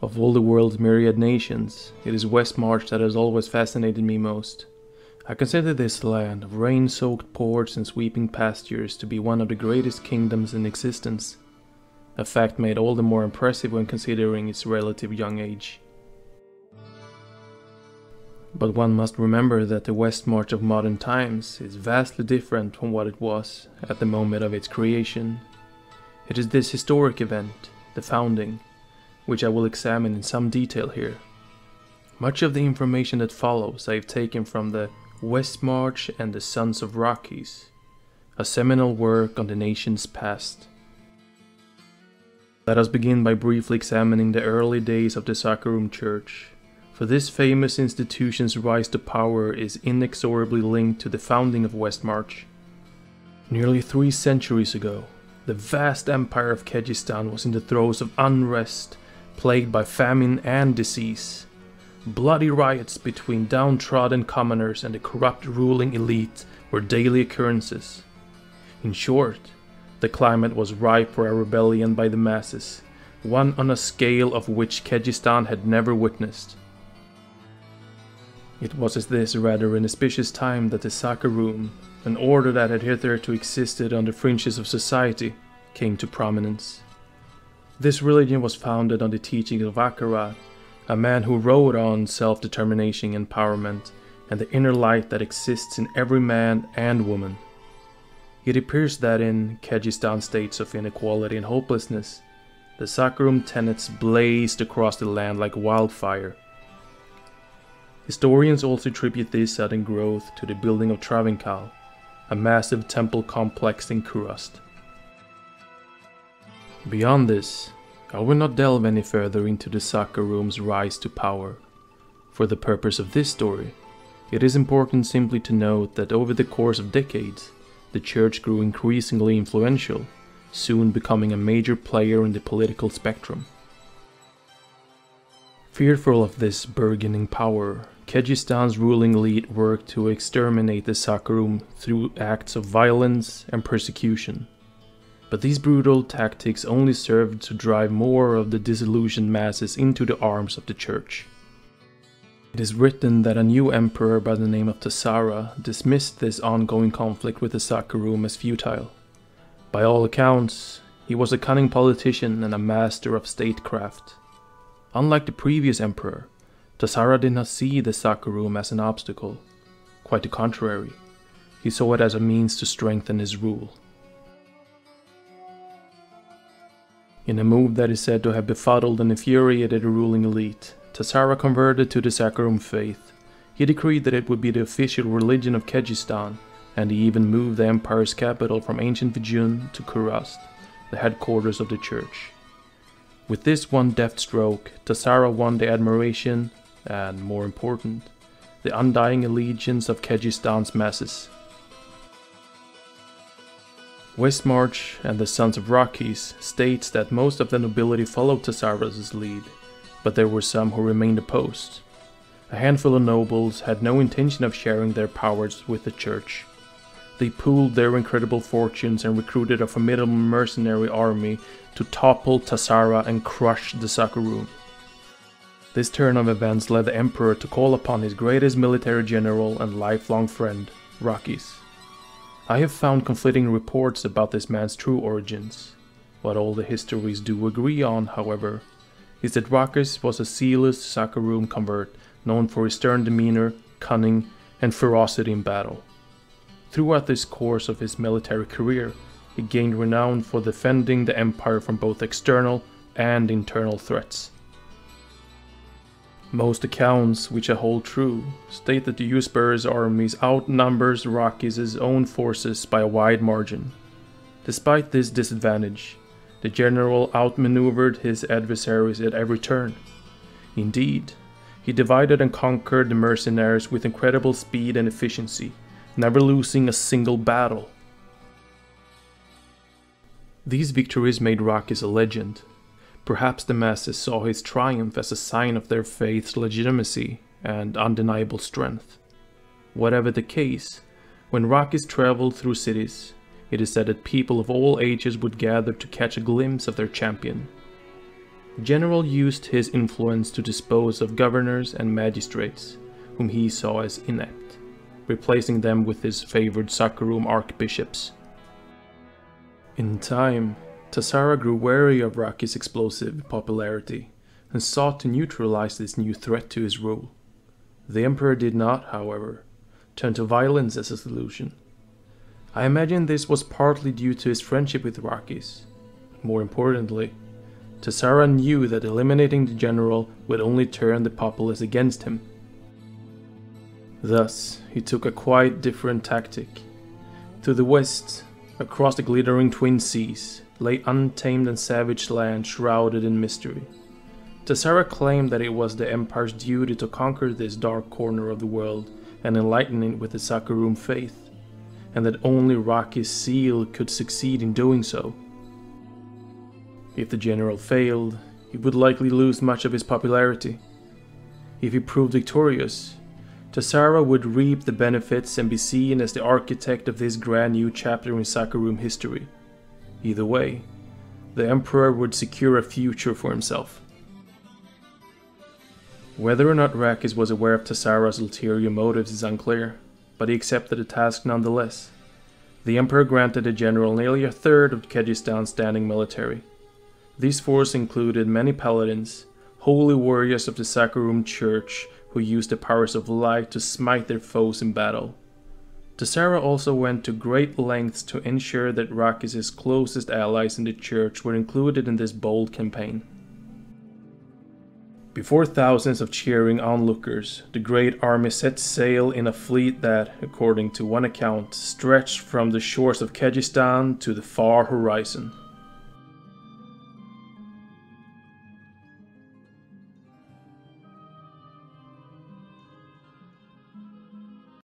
Of all the world's myriad nations, it is Westmarch that has always fascinated me most. I consider this land of rain-soaked ports and sweeping pastures to be one of the greatest kingdoms in existence, a fact made all the more impressive when considering its relative young age. But one must remember that the Westmarch of modern times is vastly different from what it was at the moment of its creation. It is this historic event, the founding, which I will examine in some detail here. Much of the information that follows I have taken from the Westmarch and the Sons of Rakkis, a seminal work on the nation's past. Let us begin by briefly examining the early days of the Saccharum Church, for this famous institution's rise to power is inexorably linked to the founding of Westmarch. Nearly 3 centuries ago, the vast empire of Kyrgyzstan was in the throes of unrest, plagued by famine and disease. Bloody riots between downtrodden commoners and the corrupt ruling elite were daily occurrences. In short, the climate was ripe for a rebellion by the masses, one on a scale of which Kyrgyzstan had never witnessed. It was at this rather inauspicious time that the Saccharum, an order that had hitherto existed on the fringes of society, came to prominence. This religion was founded on the teachings of Akkarat, a man who wrote on self-determination, empowerment, and the inner light that exists in every man and woman. It appears that in Kyrgyzstan's states of inequality and hopelessness, the Saccharum tenets blazed across the land like wildfire. Historians also attribute this sudden growth to the building of Travinkal, a massive temple complex in Kurast. Beyond this, I will not delve any further into the Sacharum's rise to power. For the purpose of this story, it is important simply to note that over the course of decades, the church grew increasingly influential, soon becoming a major player in the political spectrum. Fearful of this burgeoning power, Kyrgyzstan's ruling elite worked to exterminate the Saccharum through acts of violence and persecution. But these brutal tactics only served to drive more of the disillusioned masses into the arms of the church. It is written that a new emperor by the name of Tassara dismissed this ongoing conflict with the Saccharum as futile. By all accounts, he was a cunning politician and a master of statecraft. Unlike the previous emperor, Tassara did not see the Saccharum as an obstacle. Quite the contrary, he saw it as a means to strengthen his rule. In a move that is said to have befuddled and infuriated the ruling elite, Tassara converted to the Saccharum faith. He decreed that it would be the official religion of Kyrgyzstan, and he even moved the empire's capital from ancient Vijun to Kurast, the headquarters of the church. With this one deft stroke, Tassara won the admiration, and more important, the undying allegiance of Kyrgyzstan's masses. Westmarch and the Sons of Rakkis states that most of the nobility followed Tassara's lead, but there were some who remained opposed. A handful of nobles had no intention of sharing their powers with the church. They pooled their incredible fortunes and recruited a formidable mercenary army to topple Tassara and crush the Saccharum. This turn of events led the emperor to call upon his greatest military general and lifelong friend, Rakkis. I have found conflicting reports about this man's true origins. What all the histories do agree on, however, is that Rakkis was a zealous Saccharum convert known for his stern demeanor, cunning, and ferocity in battle. Throughout this course of his military career, he gained renown for defending the empire from both external and internal threats. Most accounts, which I hold true, state that the Usurper's armies outnumbers Rakkis' own forces by a wide margin. Despite this disadvantage, the general outmaneuvered his adversaries at every turn. Indeed, he divided and conquered the mercenaries with incredible speed and efficiency, never losing a single battle. These victories made Rakkis a legend. Perhaps the masses saw his triumph as a sign of their faith's legitimacy and undeniable strength. Whatever the case, when Rakkis traveled through cities, it is said that people of all ages would gather to catch a glimpse of their champion. The general used his influence to dispose of governors and magistrates, whom he saw as inept, replacing them with his favored Sakharum archbishops. In time, Tassara grew wary of Rakkis' explosive popularity and sought to neutralize this new threat to his rule. The Emperor did not, however, turn to violence as a solution. I imagine this was partly due to his friendship with Rakkis. More importantly, Tassara knew that eliminating the general would only turn the populace against him. Thus, he took a quite different tactic. To the west, across the glittering Twin Seas, lay untamed and savage land shrouded in mystery. Tassara claimed that it was the Empire's duty to conquer this dark corner of the world and enlighten it with the Sakharum faith, and that only Rakkis' seal could succeed in doing so. If the general failed, he would likely lose much of his popularity. If he proved victorious, Tassara would reap the benefits and be seen as the architect of this grand new chapter in Sakharum history. Either way, the Emperor would secure a future for himself. Whether or not Rakkis was aware of Tassara's ulterior motives is unclear, but he accepted the task nonetheless. The Emperor granted the general nearly a third of Kyrgyzstan's standing military. This force included many paladins, holy warriors of the Sakharum Church who used the powers of light to smite their foes in battle. Tassara also went to great lengths to ensure that Rakkis' closest allies in the church were included in this bold campaign. Before thousands of cheering onlookers, the great army set sail in a fleet that, according to one account, stretched from the shores of Kyrgyzstan to the far horizon.